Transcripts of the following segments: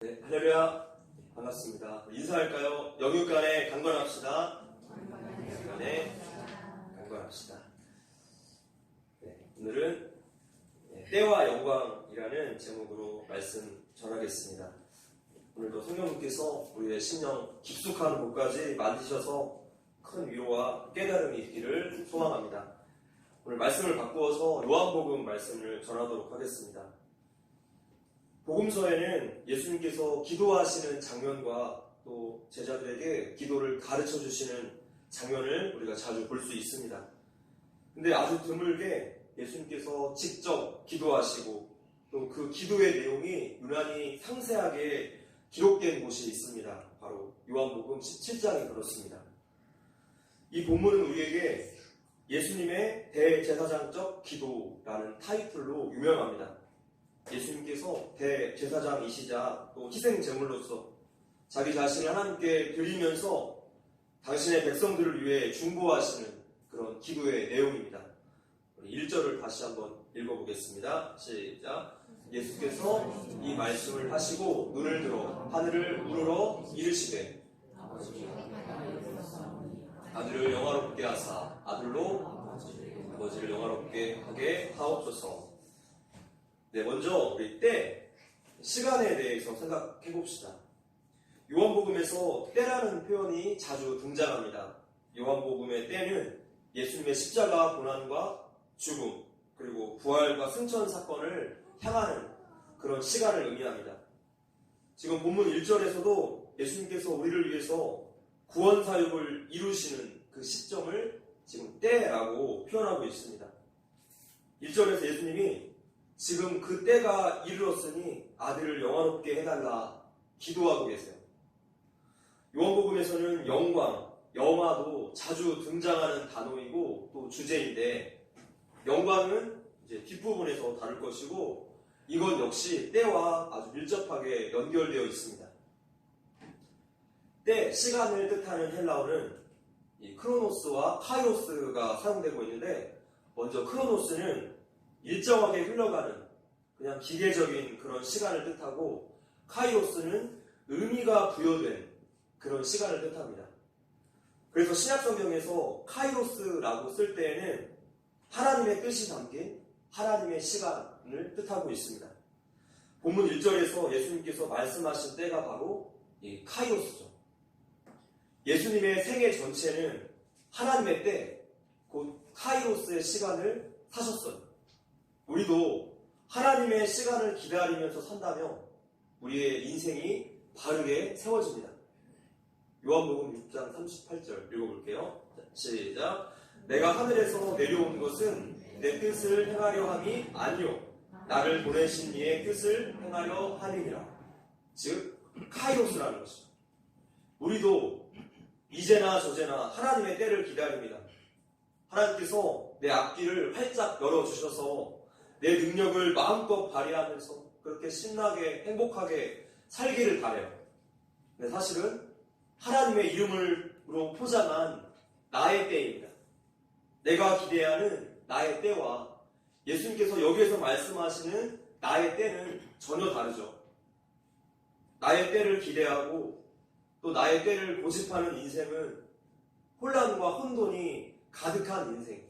네, 할렐루야. 반갑습니다. 인사할까요? 영육간에 강건합시다. 영육간에 강건합시다. 네, 오늘은 때와 영광이라는 제목으로 말씀 전하겠습니다. 오늘도 성령님께서 우리의 심령 깊숙한 곳까지 만드셔서 큰 위로와 깨달음이 있기를 소망합니다. 오늘 말씀을 바꾸어서 요한복음 말씀을 전하도록 하겠습니다. 복음서에는 예수님께서 기도하시는 장면과 또 제자들에게 기도를 가르쳐 주시는 장면을 우리가 자주 볼 수 있습니다. 근데 아주 드물게 예수님께서 직접 기도하시고 또 그 기도의 내용이 유난히 상세하게 기록된 곳이 있습니다. 바로 요한복음 17장이 그렇습니다. 이 본문은 우리에게 예수님의 대제사장적 기도라는 타이틀로 유명합니다. 예수님께서 대제사장이시자 또 희생제물로서 자기 자신을 하나님께 드리면서 당신의 백성들을 위해 중보하시는 그런 기도의 내용입니다. 1절을 다시 한번 읽어보겠습니다. 시작. 예수께서 이 말씀을 하시고 눈을 들어 하늘을 우러러 이르시되 아들을 영화롭게 하사 아들로 아버지를 영화롭게 하게 하옵소서. 네, 먼저 우리 때, 시간에 대해서 생각해 봅시다. 요한복음에서 때라는 표현이 자주 등장합니다. 요한복음의 때는 예수님의 십자가 고난과 죽음, 그리고 부활과 승천 사건을 향하는 그런 시간을 의미합니다. 지금 본문 1절에서도 예수님께서 우리를 위해서 구원 사역을 이루시는 그 시점을 지금 때라고 표현하고 있습니다. 1절에서 예수님이 지금 그 때가 이르렀으니 아들을 영화롭게 해달라 기도하고 계세요. 요한복음에서는 영광, 영화도 자주 등장하는 단어이고 또 주제인데 영광은 이제 뒷부분에서 다룰 것이고 이것 역시 때와 아주 밀접하게 연결되어 있습니다. 때, 시간을 뜻하는 헬라어는 이 크로노스와 카이로스가 사용되고 있는데 먼저 크로노스는 일정하게 흘러가는 그냥 기계적인 그런 시간을 뜻하고 카이로스는 의미가 부여된 그런 시간을 뜻합니다. 그래서 신약성경에서 카이로스라고 쓸 때에는 하나님의 뜻이 담긴 하나님의 시간을 뜻하고 있습니다. 본문 1절에서 예수님께서 말씀하신 때가 바로 이 카이로스죠. 예수님의 생애 전체는 하나님의 때, 곧 카이로스의 시간을 사셨어요. 우리도 하나님의 시간을 기다리면서 산다면 우리의 인생이 바르게 세워집니다. 요한복음 6장 38절 읽어볼게요. 시작. 내가 하늘에서 내려온 것은 내 뜻을 행하려 함이 아니요 나를 보내신 이의 뜻을 행하려 함이니라. 즉 카이로스라는 것이죠. 우리도 이제나 저제나 하나님의 때를 기다립니다. 하나님께서 내 앞길을 활짝 열어주셔서 내 능력을 마음껏 발휘하면서 그렇게 신나게 행복하게 살기를 바라요. 근데 사실은 하나님의 이름으로 포장한 나의 때입니다. 내가 기대하는 나의 때와 예수님께서 여기에서 말씀하시는 나의 때는 전혀 다르죠. 나의 때를 기대하고 또 나의 때를 고집하는 인생은 혼란과 혼돈이 가득한 인생,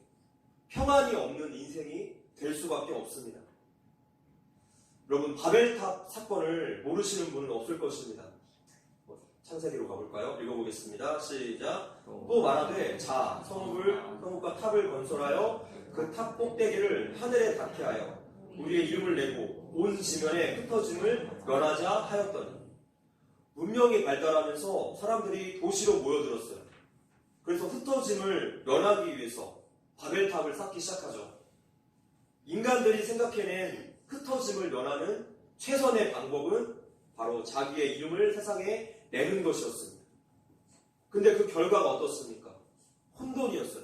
평안이 없는 인생이 될 수밖에 없습니다. 여러분, 바벨탑 사건을 모르시는 분은 없을 것입니다. 창세기로 가볼까요? 읽어보겠습니다. 시작. 또 말하되 자 성읍과 탑을 건설하여 그 탑 꼭대기를 하늘에 닿게 하여 우리의 이름을 내고 온 지면에 흩어짐을 면하자 하였더니 문명이 발달하면서 사람들이 도시로 모여들었어요. 그래서 흩어짐을 면하기 위해서 바벨탑을 쌓기 시작하죠. 인간들이 생각해낸 흩어짐을 면하는 최선의 방법은 바로 자기의 이름을 세상에 내는 것이었습니다. 근데 그 결과가 어떻습니까? 혼돈이었어요.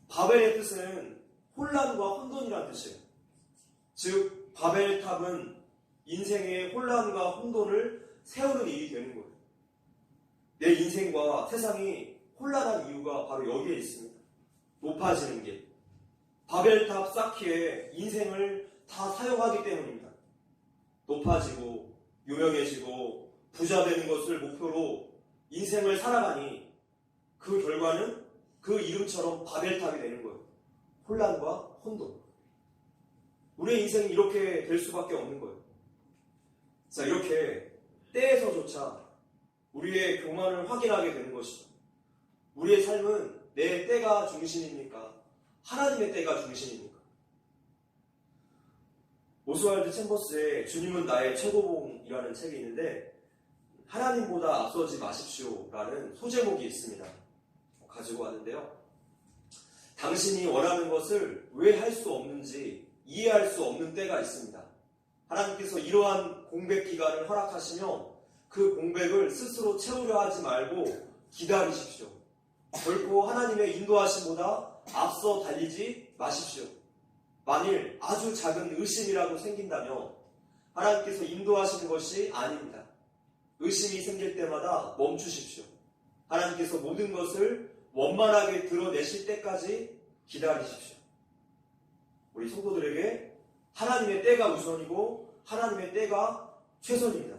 바벨의 뜻은 혼란과 혼돈이라는 뜻이에요. 즉 바벨탑은 인생의 혼란과 혼돈을 세우는 일이 되는 거예요. 내 인생과 세상이 혼란한 이유가 바로 여기에 있습니다. 높아지는 길. 바벨탑 쌓기에 인생을 다 사용하기 때문입니다. 높아지고 유명해지고 부자 되는 것을 목표로 인생을 살아가니 그 결과는 그 이름처럼 바벨탑이 되는 거예요. 혼란과 혼돈. 우리의 인생이 이렇게 될 수밖에 없는 거예요. 자, 이렇게 때에서조차 우리의 교만을 확인하게 되는 것이죠. 우리의 삶은 내 때가 중심입니까? 하나님의 때가 중심입니까? 오스왈드 챔버스의 주님은 나의 최고봉이라는 책이 있는데 하나님보다 앞서지 마십시오라는 소제목이 있습니다. 가지고 왔는데요. 당신이 원하는 것을 왜 할 수 없는지 이해할 수 없는 때가 있습니다. 하나님께서 이러한 공백 기간을 허락하시며 그 공백을 스스로 채우려 하지 말고 기다리십시오. 결코 하나님의 인도하심보다 앞서 달리지 마십시오. 만일 아주 작은 의심이라도 생긴다면 하나님께서 인도하시는 것이 아닙니다. 의심이 생길 때마다 멈추십시오. 하나님께서 모든 것을 원만하게 드러내실 때까지 기다리십시오. 우리 성도들에게 하나님의 때가 우선이고 하나님의 때가 최선입니다.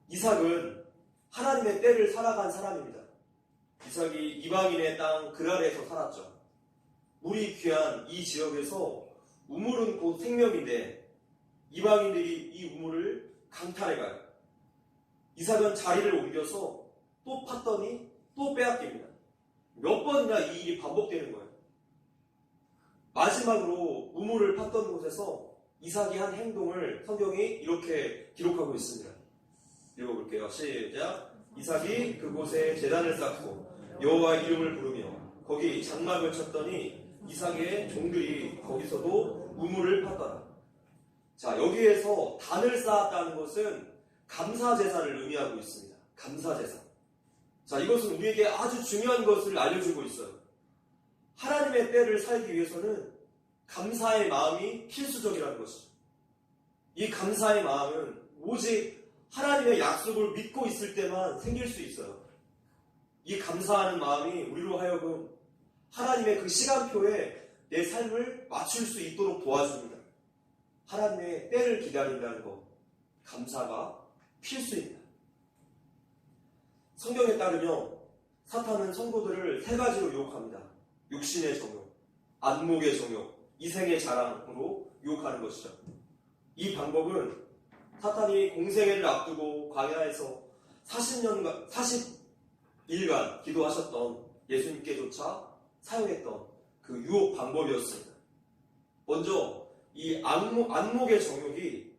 이삭은 하나님의 때를 살아간 사람입니다. 이삭이 이방인의 땅 그랄에서 살았죠. 물이 귀한 이 지역에서 우물은 곧 생명인데 이방인들이 이 우물을 강탈해 가요. 이삭은 자리를 옮겨서 또 팠더니 또 빼앗깁니다. 몇 번이나 이 일이 반복되는 거예요. 마지막으로 우물을 팠던 곳에서 이삭이 한 행동을 성경이 이렇게 기록하고 있습니다. 읽어볼게요. 시작. 이삭이 그곳에 제단을 쌓고 여호와의 이름을 부르며 거기 장막을 쳤더니 이삭의 종들이 거기서도 우물을 팠더라. 자, 여기에서 단을 쌓았다는 것은 감사제사를 의미하고 있습니다. 감사제사. 자, 이것은 우리에게 아주 중요한 것을 알려주고 있어요. 하나님의 때를 살기 위해서는 감사의 마음이 필수적이라는 것이죠. 이 감사의 마음은 오직 하나님의 약속을 믿고 있을 때만 생길 수 있어요. 이 감사하는 마음이 우리로 하여금 하나님의 그 시간표에 내 삶을 맞출 수 있도록 도와줍니다. 하나님의 때를 기다린다는 것, 감사가 필수입니다. 성경에 따르면 사탄은 성도들을 세 가지로 유혹합니다. 육신의 정욕, 안목의 정욕, 이생의 자랑으로 유혹하는 것이죠. 이 방법은 사탄이 공생애를 앞두고 광야에서 40일간 기도하셨던 예수님께조차 사용했던 그 유혹 방법이었습니다. 먼저 이 안목의 정욕이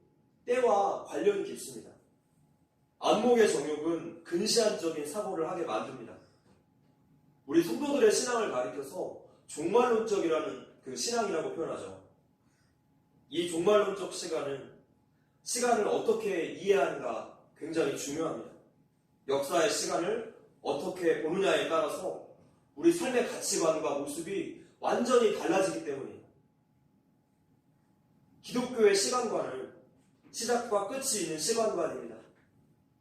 때와 관련이 깊습니다. 안목의 정욕은 근시안적인 사고를 하게 만듭니다. 우리 성도들의 신앙을 가리켜서 종말론적이라는 그 신앙이라고 표현하죠. 이 종말론적 시간을 어떻게 이해하는가 굉장히 중요합니다. 역사의 시간을 어떻게 보느냐에 따라서 우리 삶의 가치관과 모습이 완전히 달라지기 때문입니다. 기독교의 시간관은 시작과 끝이 있는 시간관입니다.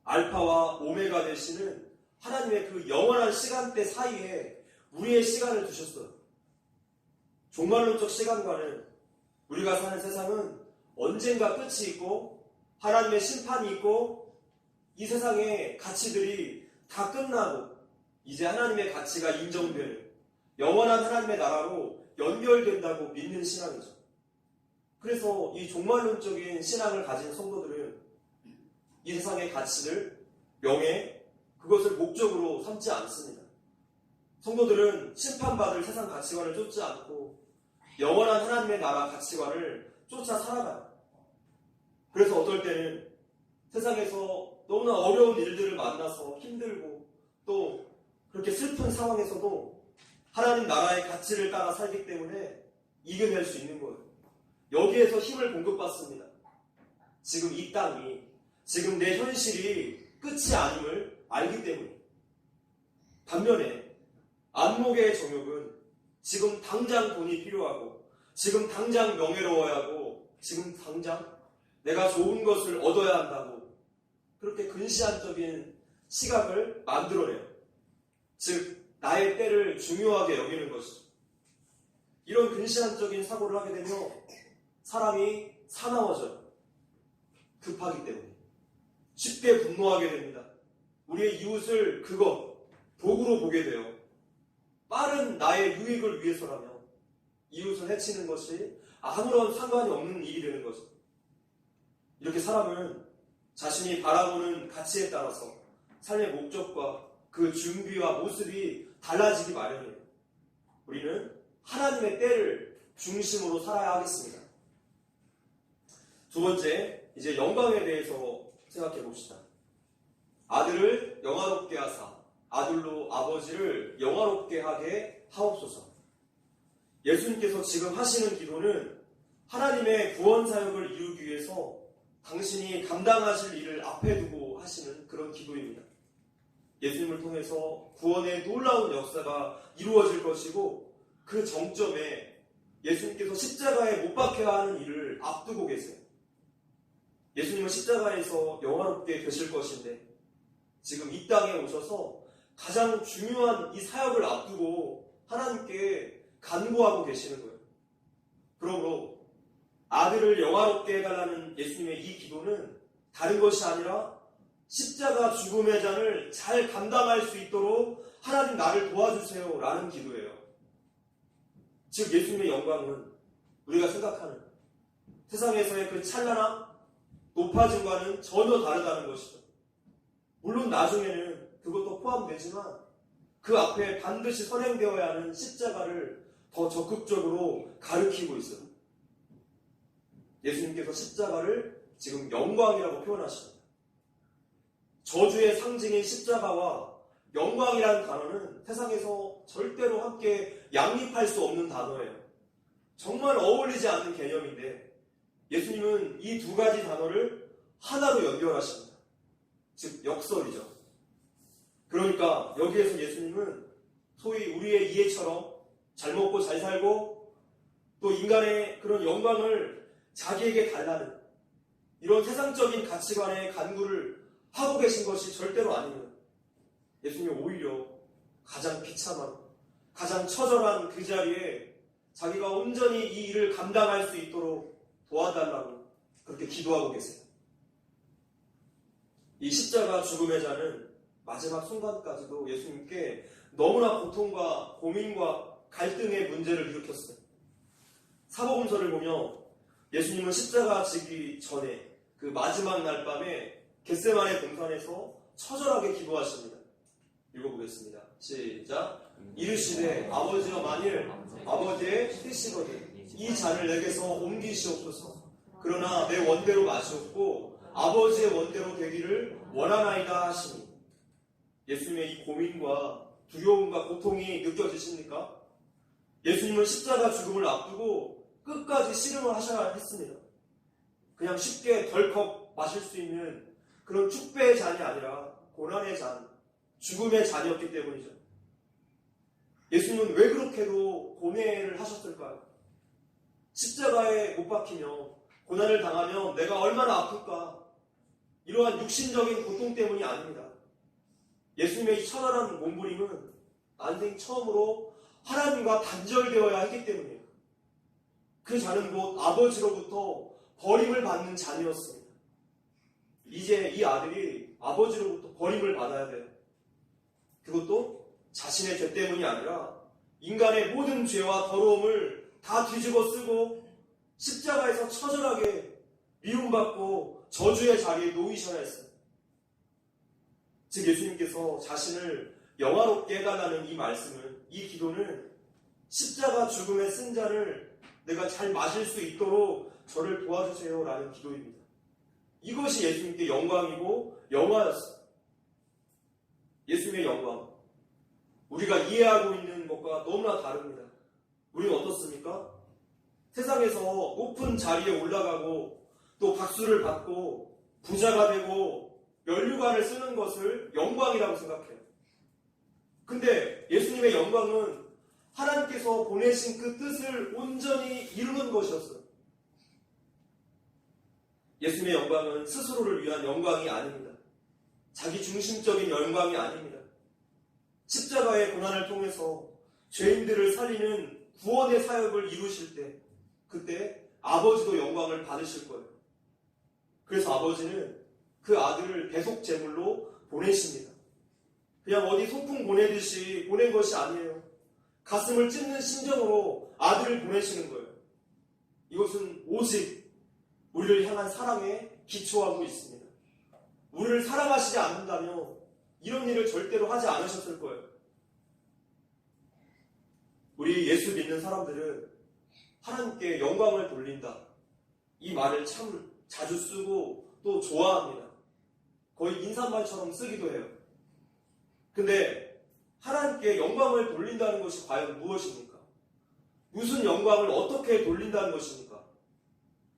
알파와 오메가 되시는 하나님의 그 영원한 시간대 사이에 우리의 시간을 두셨어요. 종말론적 시간관은 우리가 사는 세상은 언젠가 끝이 있고 하나님의 심판이 있고 이 세상의 가치들이 다 끝나고 이제 하나님의 가치가 인정되는 영원한 하나님의 나라로 연결된다고 믿는 신앙이죠. 그래서 이 종말론적인 신앙을 가진 성도들은 이 세상의 가치를, 명예, 그것을 목적으로 삼지 않습니다. 성도들은 심판받을 세상 가치관을 쫓지 않고 영원한 하나님의 나라 가치관을 쫓아 살아가요. 그래서 어떨 때는 세상에서 너무나 어려운 일들을 만나서 힘들고 또 그렇게 슬픈 상황에서도 하나님 나라의 가치를 따라 살기 때문에 이겨낼 수 있는 거예요. 여기에서 힘을 공급받습니다. 지금 이 땅이, 지금 내 현실이 끝이 아님을 알기 때문에. 반면에 안목의 정욕은 지금 당장 돈이 필요하고 지금 당장 명예로워야 하고 지금 당장 내가 좋은 것을 얻어야 한다고 그렇게 근시안적인 시각을 만들어내요. 즉 나의 때를 중요하게 여기는 것이죠. 이런 근시안적인 사고를 하게 되면 사람이 사나워져요. 급하기 때문에 쉽게 분노하게 됩니다. 우리의 이웃을 도구로 보게 돼요. 빠른 나의 유익을 위해서라면 이웃을 해치는 것이 아무런 상관이 없는 일이 되는 거죠. 이렇게 사람은 자신이 바라보는 가치에 따라서 삶의 목적과 그 준비와 모습이 달라지기 마련이에요. 우리는 하나님의 때를 중심으로 살아야 하겠습니다. 두 번째, 이제 영광에 대해서 생각해 봅시다. 아들을 영화롭게 하사 아들로 아버지를 영화롭게 하게 하옵소서. 예수님께서 지금 하시는 기도는 하나님의 구원 사역을 이루기 위해서 당신이 감당하실 일을 앞에 두고 하시는 그런 기도입니다. 예수님을 통해서 구원의 놀라운 역사가 이루어질 것이고 그 정점에 예수님께서 십자가에 못 박혀야 하는 일을 앞두고 계세요. 예수님은 십자가에서 영화롭게 되실 것인데 지금 이 땅에 오셔서 가장 중요한 이 사역을 앞두고 하나님께 간구하고 계시는 거예요. 그러므로 아들을 영화롭게 해달라는 예수님의 이 기도는 다른 것이 아니라 십자가 죽음의 잔을 잘 감당할 수 있도록 하나님 나를 도와주세요 라는 기도예요. 즉 예수님의 영광은 우리가 생각하는 세상에서의 그 찬란함, 높아짐과는 전혀 다르다는 것이죠. 물론 나중에는 그것도 포함되지만 그 앞에 반드시 선행되어야 하는 십자가를 더 적극적으로 가리키고 있어요. 예수님께서 십자가를 지금 영광이라고 표현하십니다. 저주의 상징인 십자가와 영광이라는 단어는 세상에서 절대로 함께 양립할 수 없는 단어예요. 정말 어울리지 않는 개념인데 예수님은 이 두 가지 단어를 하나로 연결하십니다. 즉 역설이죠. 그러니까 여기에서 예수님은 소위 우리의 이해처럼 잘 먹고 잘 살고 또 인간의 그런 영광을 자기에게 달라는 이런 세상적인 가치관의 간구를 하고 계신 것이 절대로 아닙니다. 예수님이 오히려 가장 비참한, 가장 처절한 그 자리에 자기가 온전히 이 일을 감당할 수 있도록 도와달라고 그렇게 기도하고 계세요. 이 십자가 죽음의 잔은 마지막 순간까지도 예수님께 너무나 고통과 고민과 갈등의 문제를 일으켰어요. 사복음서를 보면 예수님은 십자가 지기 전에 그 마지막 날 밤에 겟세마네 동산에서 처절하게 기도하십니다. 읽어보겠습니다. 시작. 이르시되 아버지여 만일 아버지의 뜻이거든 이 잔을 내게서 옮기시옵소서. 그러나 내 원대로 마시옵고 아버지의 원대로 되기를 원하나이다 하시니. 예수님의 이 고민과 두려움과 고통이 느껴지십니까? 예수님은 십자가 죽음을 앞두고 끝까지 씨름을 하셔야 했습니다. 그냥 쉽게 덜컥 마실 수 있는 그런 축배의 잔이 아니라 고난의 잔, 죽음의 잔이었기 때문이죠. 예수님은 왜 그렇게도 고뇌를 하셨을까요? 십자가에 못 박히며 고난을 당하면 내가 얼마나 아플까? 이러한 육신적인 고통 때문이 아닙니다. 예수님의 이 처절한 몸부림은 난생 처음으로 하나님과 단절되어야 했기 때문이에요. 그 잔은 곧 아버지로부터 버림을 받는 잔이었습니다. 이제 이 아들이 아버지로부터 버림을 받아야 돼요. 그것도 자신의 죄 때문이 아니라 인간의 모든 죄와 더러움을 다 뒤집어 쓰고 십자가에서 처절하게 미움받고 저주의 자리에 놓이셔야 했어요. 즉 예수님께서 자신을 영화롭게 해달라는 이 말씀은, 이 기도는 십자가 죽음의 쓴 잔을 내가 잘 마실 수 있도록 저를 도와주세요 라는 기도입니다. 이것이 예수님께 영광이고 영화였어요. 예수님의 영광, 우리가 이해하고 있는 것과 너무나 다릅니다. 우리는 어떻습니까? 세상에서 높은 자리에 올라가고 또 박수를 받고 부자가 되고 면류관을 쓰는 것을 영광이라고 생각해요. 근데 예수님의 영광은 하나님께서 보내신 그 뜻을 온전히 이루는 것이었어요. 예수님의 영광은 스스로를 위한 영광이 아닙니다. 자기 중심적인 영광이 아닙니다. 십자가의 고난을 통해서 죄인들을 살리는 구원의 사역을 이루실 때 그때 아버지도 영광을 받으실 거예요. 그래서 아버지는 그 아들을 배속 제물로 보내십니다. 그냥 어디 소풍 보내듯이 보낸 것이 아니에요. 가슴을 찢는 심정으로 아들을 보내시는 거예요. 이것은 오직 우리를 향한 사랑에 기초하고 있습니다. 우리를 사랑하시지 않는다면 이런 일을 절대로 하지 않으셨을 거예요. 우리 예수 믿는 사람들은 하나님께 영광을 돌린다. 이 말을 참 자주 쓰고 또 좋아합니다. 거의 인사말처럼 쓰기도 해요. 근데 하나님께 영광을 돌린다는 것이 과연 무엇입니까? 무슨 영광을 어떻게 돌린다는 것입니까?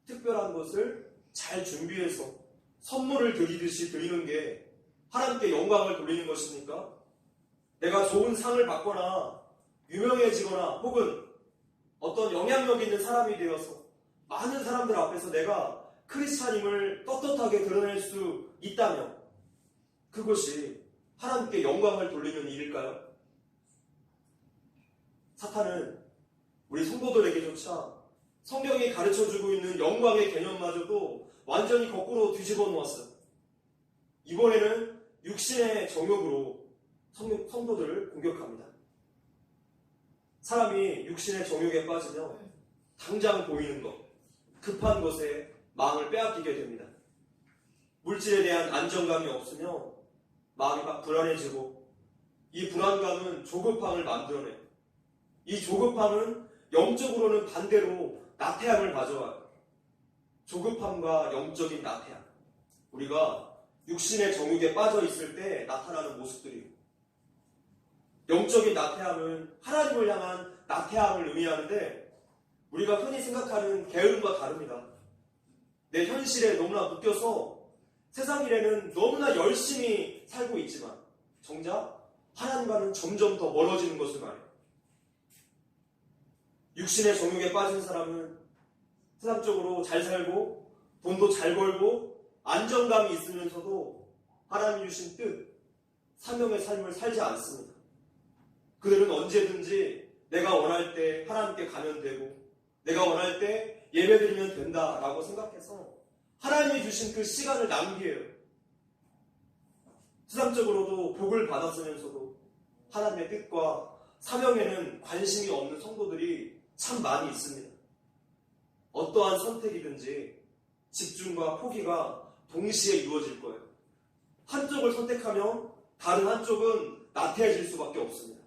특별한 것을 잘 준비해서 선물을 드리듯이 드리는 게 하나님께 영광을 돌리는 것입니까? 내가 좋은 상을 받거나 유명해지거나 혹은 어떤 영향력 있는 사람이 되어서 많은 사람들 앞에서 내가 크리스찬임을 떳떳하게 드러낼 수 있다면 그것이 하나님께 영광을 돌리는 일일까요? 사탄은 우리 성도들에게조차 성경이 가르쳐주고 있는 영광의 개념마저도 완전히 거꾸로 뒤집어 놓았어요. 이번에는 육신의 정욕으로 성도들을 공격합니다. 사람이 육신의 정욕에 빠지면 당장 보이는 것, 급한 것에 마음을 빼앗기게 됩니다. 물질에 대한 안정감이 없으면 마음이 막 불안해지고 이 불안감은 조급함을 만들어내요. 이 조급함은 영적으로는 반대로 나태함을 가져와요. 조급함과 영적인 나태함. 우리가 육신의 정욕에 빠져 있을 때 나타나는 모습들이에요. 영적인 나태함은 하나님을 향한 나태함을 의미하는데 우리가 흔히 생각하는 게으름과 다릅니다. 내 현실에 너무나 묶여서 세상 일에는 너무나 열심히 살고 있지만 정작 하나님과는 점점 더 멀어지는 것을 말해요. 육신의 정욕에 빠진 사람은 세상적으로 잘 살고 돈도 잘 벌고 안정감이 있으면서도 하나님이 주신 뜻, 사명의 삶을 살지 않습니다. 그들은 언제든지 내가 원할 때 하나님께 가면 되고 내가 원할 때 예배드리면 된다라고 생각해서 하나님이 주신 그 시간을 낭비해요. 세상적으로도 복을 받았으면서도 하나님의 뜻과 사명에는 관심이 없는 성도들이 참 많이 있습니다. 어떠한 선택이든지 집중과 포기가 동시에 이루어질 거예요. 한쪽을 선택하면 다른 한쪽은 나태해질 수밖에 없습니다.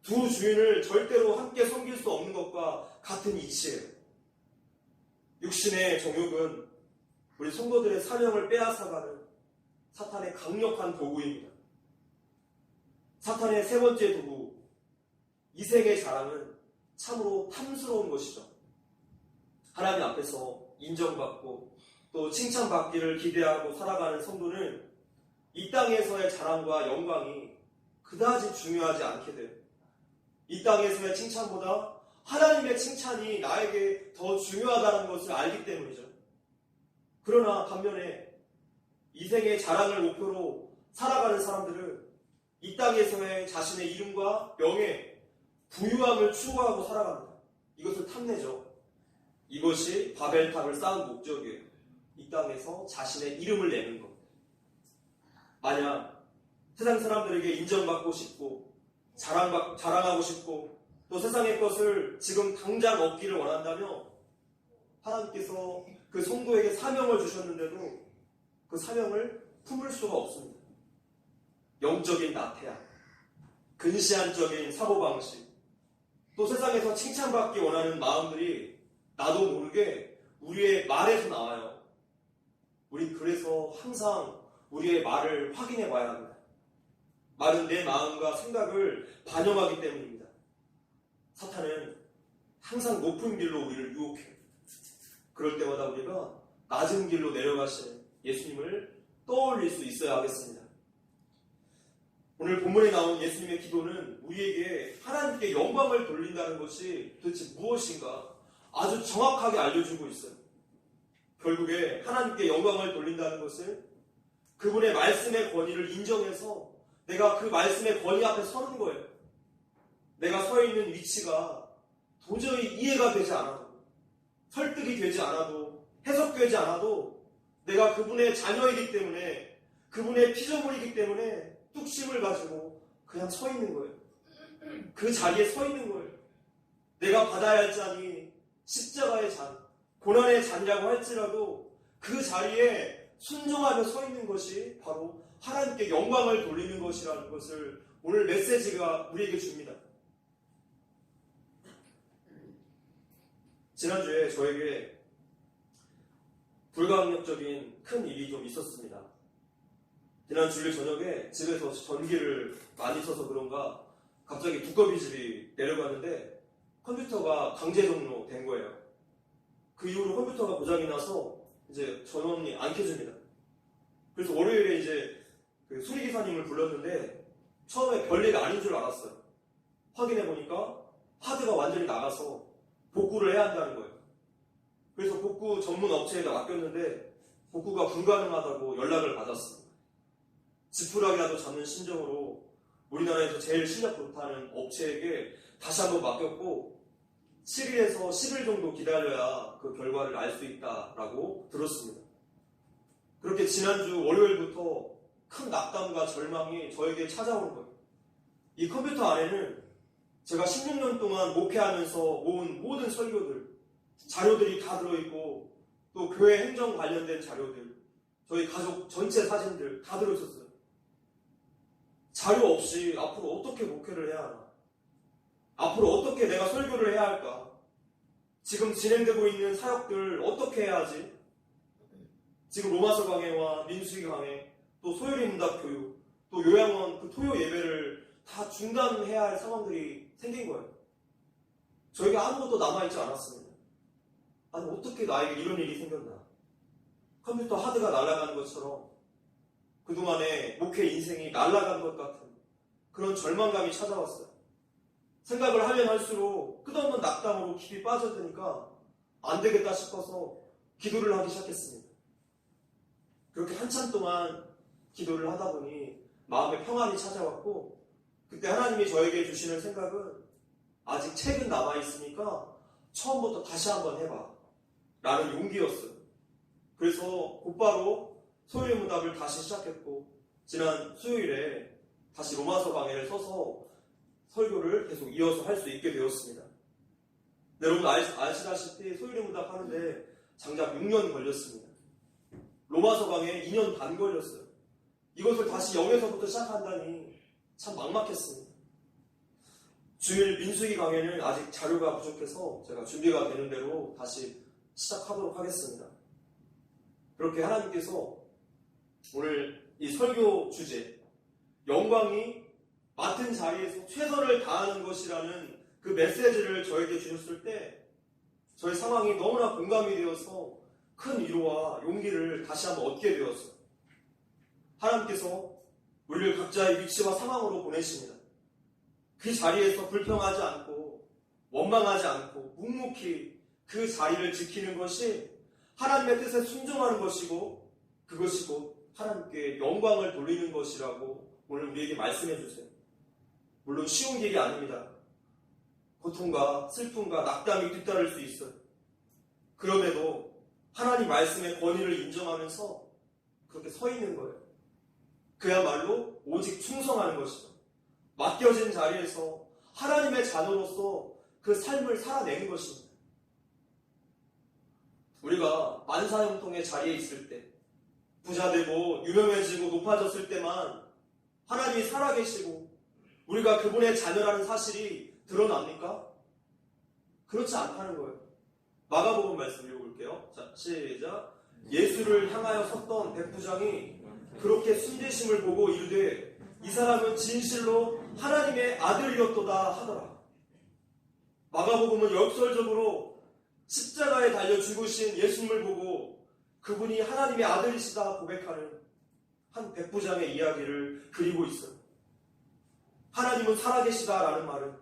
두 주인을 절대로 함께 섬길 수 없는 것과 같은 이치예요. 육신의 정욕은 우리 성도들의 사명을 빼앗아가는 사탄의 강력한 도구입니다. 사탄의 세 번째 도구, 이생의 자랑은 참으로 탐스러운 것이죠. 하나님 앞에서 인정받고 또 칭찬받기를 기대하고 살아가는 성도는 이 땅에서의 자랑과 영광이 그다지 중요하지 않게 돼요. 이 땅에서의 칭찬보다 하나님의 칭찬이 나에게 더 중요하다는 것을 알기 때문이죠. 그러나 반면에 이생의 자랑을 목표로 살아가는 사람들은 이 땅에서의 자신의 이름과 명예, 부유함을 추구하고 살아갑니다. 이것을 탐내죠. 이것이 바벨탑을 쌓은 목적이에요. 이 땅에서 자신의 이름을 내는 것. 만약 세상 사람들에게 인정받고 싶고 자랑하고 싶고 또 세상의 것을 지금 당장 얻기를 원한다면 하나님께서 그 성도에게 사명을 주셨는데도 그 사명을 품을 수가 없습니다. 영적인 나태함, 근시안적인 사고방식, 또 세상에서 칭찬받기 원하는 마음들이 나도 모르게 우리의 말에서 나와요. 우리 그래서 항상 우리의 말을 확인해 봐야 합니다. 말은 내 마음과 생각을 반영하기 때문입니다. 사탄은 항상 높은 길로 우리를 유혹해요. 그럴 때마다 우리가 낮은 길로 내려가시는 예수님을 떠올릴 수 있어야 하겠습니다. 오늘 본문에 나온 예수님의 기도는 우리에게 하나님께 영광을 돌린다는 것이 도대체 무엇인가 아주 정확하게 알려주고 있어요. 결국에 하나님께 영광을 돌린다는 것은 그분의 말씀의 권위를 인정해서 내가 그 말씀의 권위 앞에 서는 거예요. 내가 서 있는 위치가 도저히 이해가 되지 않아도 설득이 되지 않아도 해석되지 않아도 내가 그분의 자녀이기 때문에, 그분의 피조물이기 때문에 뚝심을 가지고 그냥 서 있는 거예요. 그 자리에 서 있는 거예요. 내가 받아야 할 잔이 십자가의 잔, 고난의 잔이라고 할지라도 그 자리에 순종하며 서 있는 것이 바로 하나님께 영광을 돌리는 것이라는 것을 오늘 메시지가 우리에게 줍니다. 지난주에 저에게 불가항력적인 큰 일이 좀 있었습니다. 지난 주일 저녁에 집에서 전기를 많이 써서 그런가 갑자기 두꺼비 집이 내려가는데 컴퓨터가 강제 종료 된 거예요. 그 이후로 컴퓨터가 고장이 나서 이제 전원이 안 켜집니다. 그래서 월요일에 이제 그 수리기사님을 불렀는데 처음에 별일 아닌 줄 알았어요. 확인해 보니까 하드가 완전히 나가서 복구를 해야 한다는 거예요. 그래서 복구 전문 업체에다 맡겼는데 복구가 불가능하다고 연락을 받았습니다. 지푸라기라도 잡는 심정으로 우리나라에서 제일 실력 좋다는 업체에게 다시 한번 맡겼고 7일에서 10일 정도 기다려야 그 결과를 알 수 있다라고 들었습니다. 그렇게 지난주 월요일부터 큰 낙담과 절망이 저에게 찾아오는 거예요. 이 컴퓨터 안에는 제가 16년 동안 목회하면서 모은 모든 설교들, 자료들이 다 들어있고 또 교회 행정 관련된 자료들, 저희 가족 전체 사진들 다 들어있었어요. 자료 없이 앞으로 어떻게 목회를 해야 하나? 앞으로 어떻게 내가 설교를 해야 할까? 지금 진행되고 있는 사역들 어떻게 해야 하지? 지금 로마서 강해와 민수기 강해, 또 소요리 문답 교육, 또 요양원 그 토요 예배를 다 중단해야 할 상황들이 생긴 거예요. 저에게 아무것도 남아있지 않았습니다. 아니 어떻게 나에게 이런 일이 생겼나? 컴퓨터 하드가 날아가는 것처럼 그동안의 목회 인생이 날아간 것 같은 그런 절망감이 찾아왔어요. 생각을 하면 할수록 끝없는 낙담으로 깊이 빠져드니까 안 되겠다 싶어서 기도를 하기 시작했습니다. 그렇게 한참 동안 기도를 하다 보니 마음의 평안이 찾아왔고 그때 하나님이 저에게 주시는 생각은 아직 책은 남아있으니까 처음부터 다시 한번 해봐 라는 용기였어요. 그래서 곧바로 소요리 문답을 다시 시작했고 지난 수요일에 다시 로마서 강해를 써서 설교를 계속 이어서 할 수 있게 되었습니다. 네, 여러분 아시다시피 소요리 문답 하는데 장작 6년 걸렸습니다. 로마서 강해 2년 반 걸렸어요. 이것을 다시 0에서부터 시작한다니 참 막막했습니다. 주일 민수기 강해는 아직 자료가 부족해서 제가 준비가 되는 대로 다시 시작하도록 하겠습니다. 그렇게 하나님께서 오늘 이 설교 주제 영광이 맡은 자리에서 최선을 다하는 것이라는 그 메시지를 저에게 주셨을 때 저의 상황이 너무나 공감이 되어서 큰 위로와 용기를 다시 한번 얻게 되었어요. 하나님께서 우리를 각자의 위치와 상황으로 보내십니다. 그 자리에서 불평하지 않고 원망하지 않고 묵묵히 그 자리를 지키는 것이 하나님의 뜻에 순종하는 것이고 그것이 곧 하나님께 영광을 돌리는 것이라고 오늘 우리에게 말씀해 주세요. 물론 쉬운 길이 아닙니다. 고통과 슬픔과 낙담이 뒤따를 수 있어요. 그럼에도 하나님 말씀의 권위를 인정하면서 그렇게 서 있는 거예요. 그야말로 오직 충성하는 것이죠. 맡겨진 자리에서 하나님의 자녀로서 그 삶을 살아내는 것입니다. 우리가 만사형통의 자리에 있을 때 부자되고 유명해지고 높아졌을 때만 하나님이 살아계시고 우리가 그분의 자녀라는 사실이 드러납니까? 그렇지 않다는 거예요. 마가복음 말씀 읽어볼게요. 자, 시작. 예수를 향하여 섰던 백부장이 그렇게 순재심을 보고 이르되 이 사람은 진실로 하나님의 아들이었도다 하더라. 마가복음은 역설적으로 십자가에 달려 죽으신 예수님을 보고 그분이 하나님의 아들이시다 고백하는 한 백부장의 이야기를 그리고 있어요. 하나님은 살아계시다라는 말은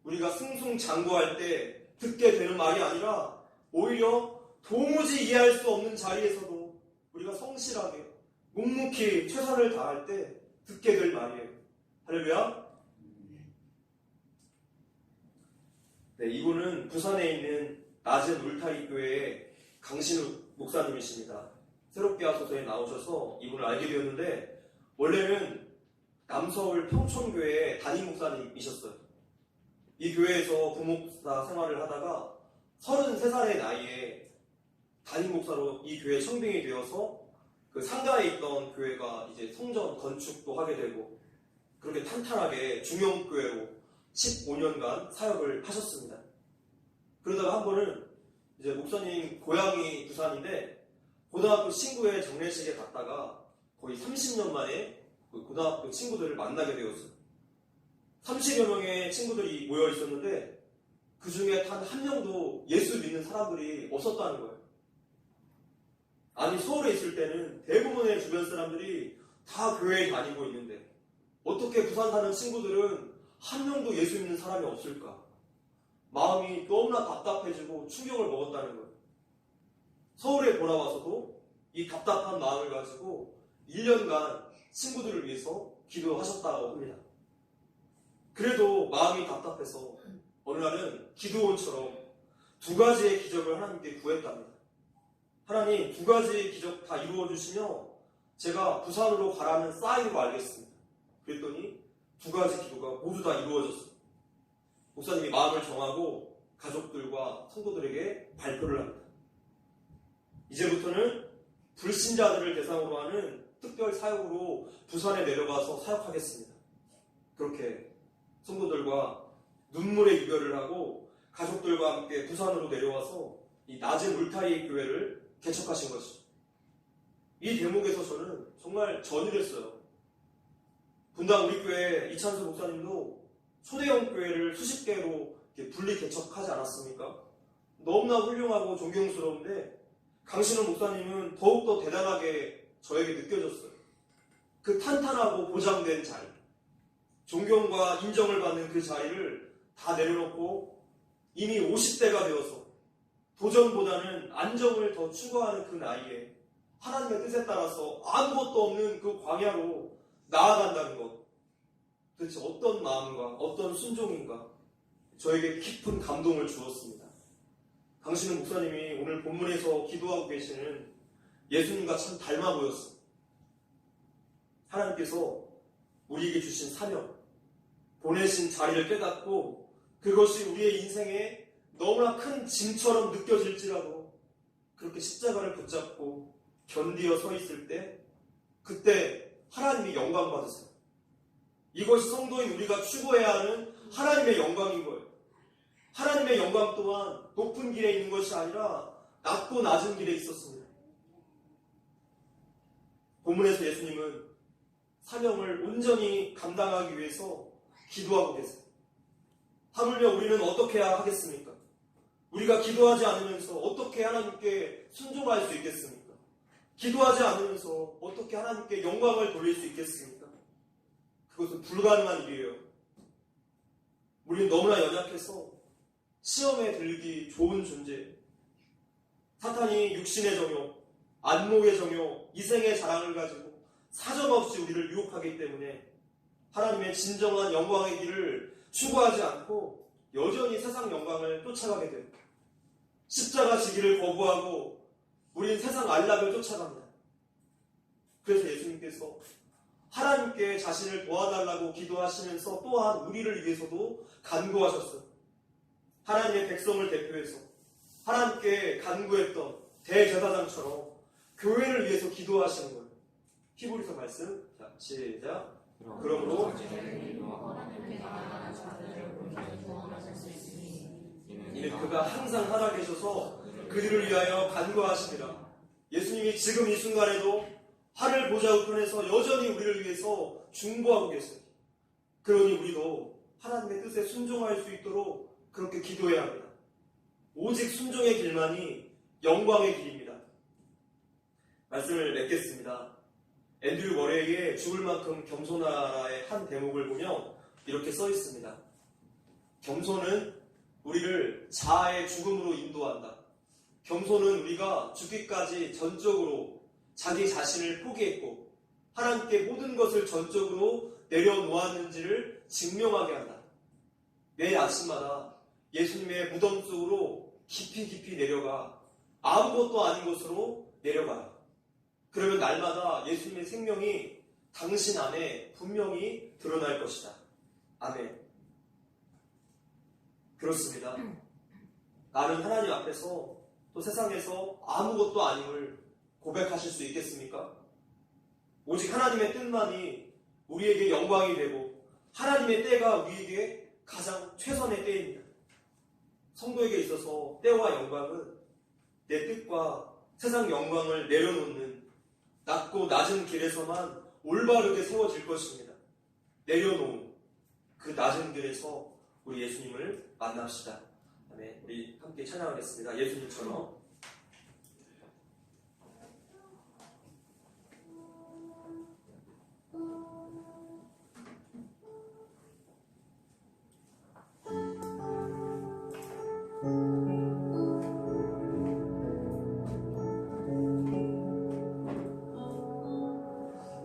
우리가 승승장구할 때 듣게 되는 말이 아니라 오히려 도무지 이해할 수 없는 자리에서도 우리가 성실하게 묵묵히 최선을 다할 때 듣게 될 말이에요. 할렐루야. 네, 이분은 부산에 있는 낮은 울타리 교회의 강신우 목사님이십니다. 새롭게 하소서에 나오셔서 이분을 알게 되었는데 원래는 남서울 평촌교회 담임 목사님이셨어요. 이 교회에서 부목사 생활을 하다가 33살의 나이에 담임 목사로 이 교회 청빙이 되어서 그 상가에 있던 교회가 이제 성전 건축도 하게 되고 그렇게 탄탄하게 중형교회로 15년간 사역을 하셨습니다. 그러다가 한 번은 이제 목사님 고향이 부산인데 고등학교 친구의 장례식에 갔다가 거의 30년 만에 그 고등학교 친구들을 만나게 되었어요. 30여 명의 친구들이 모여 있었는데 그 중에 단 한 명도 예수 믿는 사람들이 없었다는 거예요. 아니 서울에 있을 때는 대부분의 주변 사람들이 다 교회에 다니고 있는데 어떻게 부산 사는 친구들은 한 명도 예수 믿는 사람이 없을까? 마음이 너무나 답답해지고 충격을 먹었다는 거예요. 서울에 돌아와서도 이 답답한 마음을 가지고 1년간 친구들을 위해서 기도하셨다고 합니다. 그래도 마음이 답답해서 어느 날은 기도원처럼 2가지의 기적을 하나님께 구했답니다. 하나님 2가지의 기적 다 이루어주시며 제가 부산으로 가라는 사인으로 알겠습니다. 그랬더니 2가지 기도가 모두 다 이루어졌어요. 목사님이 마음을 정하고 가족들과 성도들에게 발표를 합니다. 이제부터는 불신자들을 대상으로 하는 특별 사역으로 부산에 내려가서 사역하겠습니다. 그렇게 성도들과 눈물의 이별을 하고 가족들과 함께 부산으로 내려와서 이 낮은 울타리 교회를 개척하신 것이죠. 이 대목에서 저는 정말 전율했어요. 분당 우리 교회 이찬수 목사님도 초대형 교회를 수십 개로 분리 개척하지 않았습니까? 너무나 훌륭하고 존경스러운데 강신호 목사님은 더욱더 대단하게 저에게 느껴졌어요. 그 탄탄하고 보장된 자리, 존경과 인정을 받는 그 자리를 다 내려놓고 이미 50대가 되어서 도전보다는 안정을 더 추구하는 그 나이에 하나님의 뜻에 따라서 아무것도 없는 그 광야로 나아간다는 것, 도대체 어떤 마음과 어떤 순종인가 저에게 깊은 감동을 주었습니다. 강신우 목사님이 오늘 본문에서 기도하고 계시는 예수님과 참 닮아 보였어요. 하나님께서 우리에게 주신 사명, 보내신 자리를 깨닫고 그것이 우리의 인생에 너무나 큰 짐처럼 느껴질지라도 그렇게 십자가를 붙잡고 견디어 서 있을 때 그때 하나님이 영광 받으세요. 이것이 성도인 우리가 추구해야 하는 하나님의 영광인 거예요. 하나님의 영광 또한 높은 길에 있는 것이 아니라 낮고 낮은 길에 있었습니다. 본문에서 예수님은 사명을 온전히 감당하기 위해서 기도하고 계세요. 하물며 우리는 어떻게 해야 하겠습니까? 우리가 기도하지 않으면서 어떻게 하나님께 순종할 수 있겠습니까? 기도하지 않으면서 어떻게 하나님께 영광을 돌릴 수 있겠습니까? 그것은 불가능한 일이에요. 우리는 너무나 연약해서 시험에 들기 좋은 존재. 사탄이 육신의 정욕, 안목의 정욕, 이생의 자랑을 가지고 사정없이 우리를 유혹하기 때문에 하나님의 진정한 영광의 길을 추구하지 않고 여전히 세상 영광을 쫓아가게 됩니다. 십자가 지기를 거부하고 우린 세상 안락을 쫓아갑니다. 그래서 예수님께서 하나님께 자신을 도와달라고 기도하시면서 또한 우리를 위해서도 간구하셨어요. 하나님의 백성을 대표해서 하나님께 간구했던 대제사장처럼 교회를 위해서 기도하시는 거예요. 히브리서 말씀, 자, 시작. 그러므로 이는 그가 항상 살아계셔서 그들을 위하여 간구하시니라. 예수님이 지금 이 순간에도 하늘 보좌 우편에서 여전히 우리를 위해서 중보하고 계세요. 그러니 우리도 하나님의 뜻에 순종할 수 있도록 그렇게 기도해야 합니다. 오직 순종의 길만이 영광의 길입니다. 말씀을 맺겠습니다. 앤드류 머레이의 죽을 만큼 겸손하라의 한 대목을 보면 이렇게 써 있습니다. 겸손은 우리를 자아의 죽음으로 인도한다. 겸손은 우리가 죽기까지 전적으로 자기 자신을 포기했고 하나님께 모든 것을 전적으로 내려놓았는지를 증명하게 한다. 매일 아침마다 예수님의 무덤 속으로 깊이 깊이 내려가 아무것도 아닌 것으로 내려가요. 그러면 날마다 예수님의 생명이 당신 안에 분명히 드러날 것이다. 아멘. 그렇습니다. 나는 하나님 앞에서 또 세상에서 아무것도 아님을 고백하실 수 있겠습니까? 오직 하나님의 뜻만이 우리에게 영광이 되고 하나님의 때가 우리에게 가장 최선의 때입니다. 성도에게 있어서 때와 영광은 내 뜻과 세상 영광을 내려놓는 낮고 낮은 길에서만 올바르게 세워질 것입니다. 내려놓은 그 낮은 길에서 우리 예수님을 만납시다. 아멘. 우리 함께 찬양하겠습니다. 예수님처럼.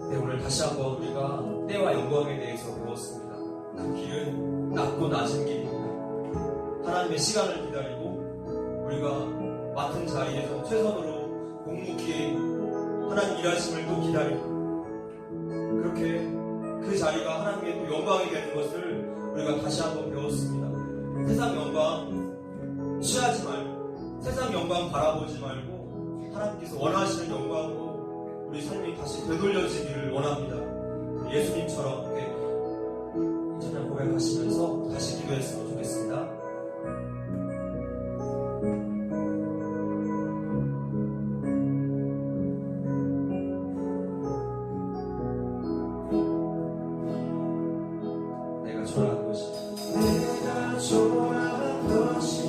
네, 오늘 다시 한번 우리가 때와 영광에 대해서 배웠습니다. 그 길은 낮고 낮은 길입니다. 하나님의 시간을 기다리고 우리가 맡은 자리에서 최선으로 묵묵히 하나님 일하심을 또 기다리고 그렇게 그 자리가 하나님께 또 영광이 되는 것을 우리가 다시 한번 배웠습니다. 세상 영광 취하지 말고 세상 영광 바라보지 말고 하나님께서 원하시는 영광으로 우리 삶이 다시 되돌려지기를 원합니다. 예수님처럼 이렇게 찬양 고백하시면서 다시 기도했으면 좋겠습니다. 내가 좋아하는 것이 내가 좋아하는 것이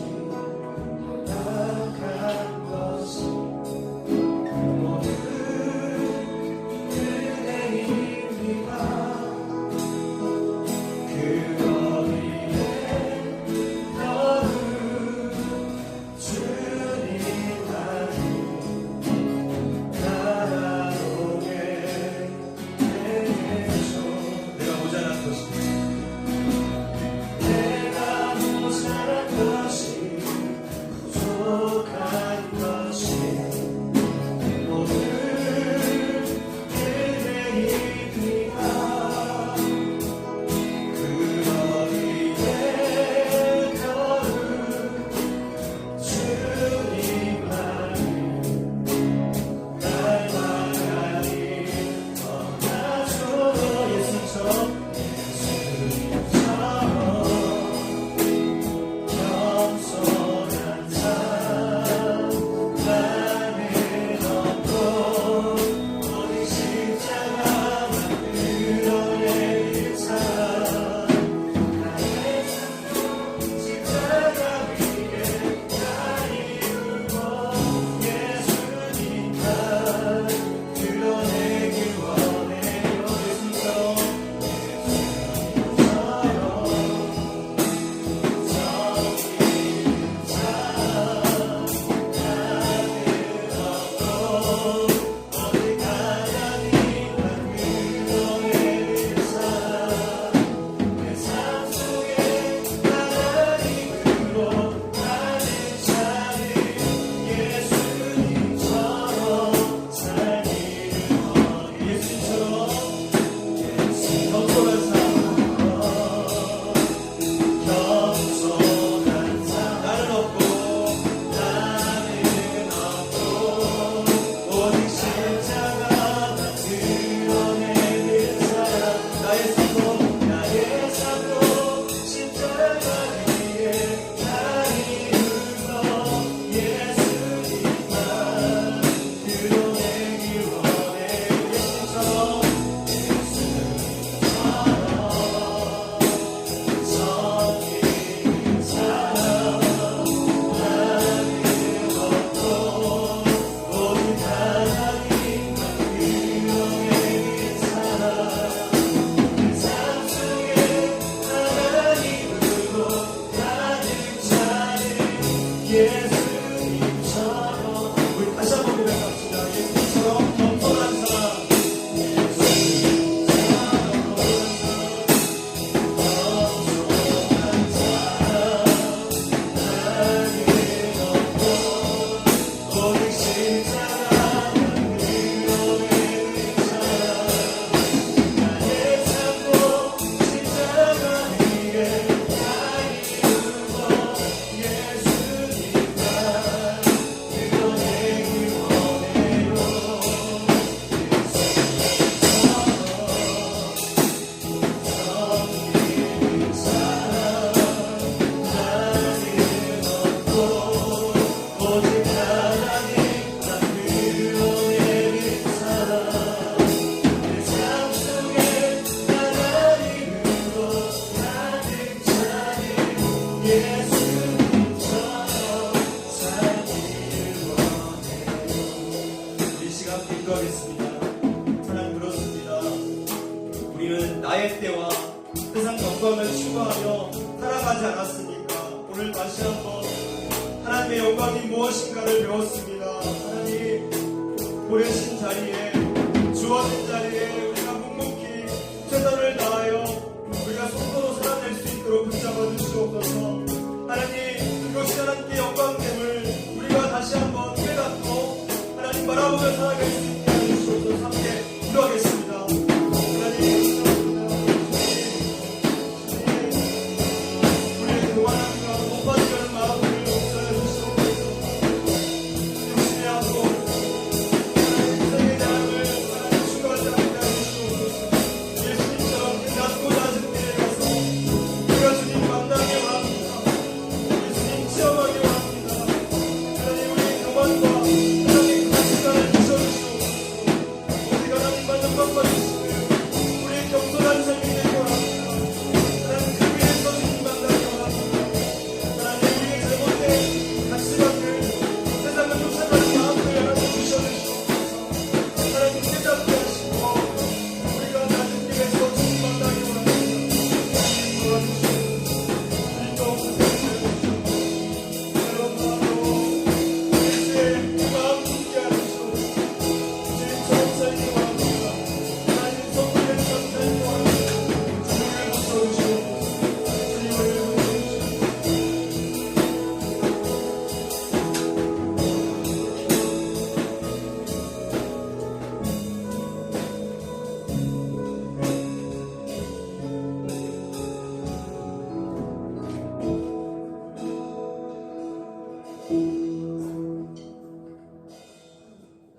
허락한 것이 모두 그의 힘이라 그 어디에 나의 때와 세상 영광을 추구하며 살아가지 않았습니까? 오늘 다시 한번 하나님의 영광이 무엇인가를 배웠습니다. 하나님 보내신 자리에 주어진 자리에 우리가 묵묵히 최선을 다하여 우리가 속도로 살아낼 수 있도록 붙잡아 주시옵소서. 하나님 그것이 하나님께 영광됨을 우리가 다시 한번 깨닫고 하나님 바라보며 살아갈 수 있게 해주시옵소서. 함께 기도하겠습니다. 하나님 감사합니다. 주님 우리의 교만함과 높아지려는 마음을 없어해 주시옵소서. 욕심이 하고 하나님 세상의 자랑을 하나님 추구하지 않게 해주시옵소서. 예수님처럼 그 낮고 낮은 길에 가서 우리가 주님 만나게 합니다. 예수님 체험하게 합니다. 하나님 우리의 교만과 하나님 그 시간을 주셔주시옵소서. 우리가 하나님만 영광 받으시며 우리의 겸손한 삶이 되게 합니다. 하나님 그 위에서 주님 만나게 합니다. 하나님 우리의 잘못된 가치관을 세상을 쫓아가는 마음을 하나님 주셔주시옵소서. 하나님 깨닫게 하시고 우리가 낮은 길에서 주님 만나게 합니다. 하나님 도와주시옵소서. 우리 또 여러분 마음으로 예수의 그 마음 품게 하시옵소서. 주님처럼 살기 원합니다. 하나님 성령의 참 살기 원합니다. 주님을 붙여주시옵소서. 주님을 붙여주시옵소서.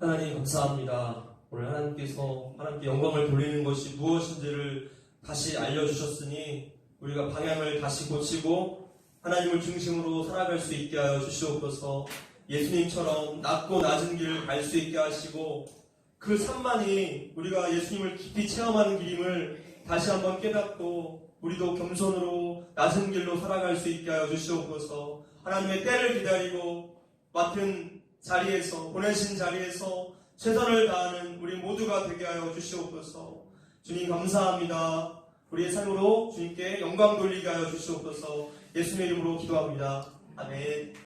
하나님 감사합니다. 오늘 하나님께서 하나님께 영광을 돌리는 것이 무엇인지를 다시 알려주셨으니 우리가 방향을 다시 고치고 하나님을 중심으로 살아갈 수 있게 하여 주시옵소서. 예수님처럼 낮고 낮은 길을 갈 수 있게 하시고 그 삶만이 우리가 예수님을 깊이 체험하는 길임을 다시 한번 깨닫고 우리도 겸손으로 낮은 길로 살아갈 수 있게 하여 주시옵소서. 하나님의 때를 기다리고 맡은 자리에서 보내신 자리에서 최선을 다하는 우리 모두가 되게 하여 주시옵소서. 주님 감사합니다. 우리의 삶으로 주님께 영광 돌리게 하여 주시옵소서. 예수님의 이름으로 기도합니다. 아멘.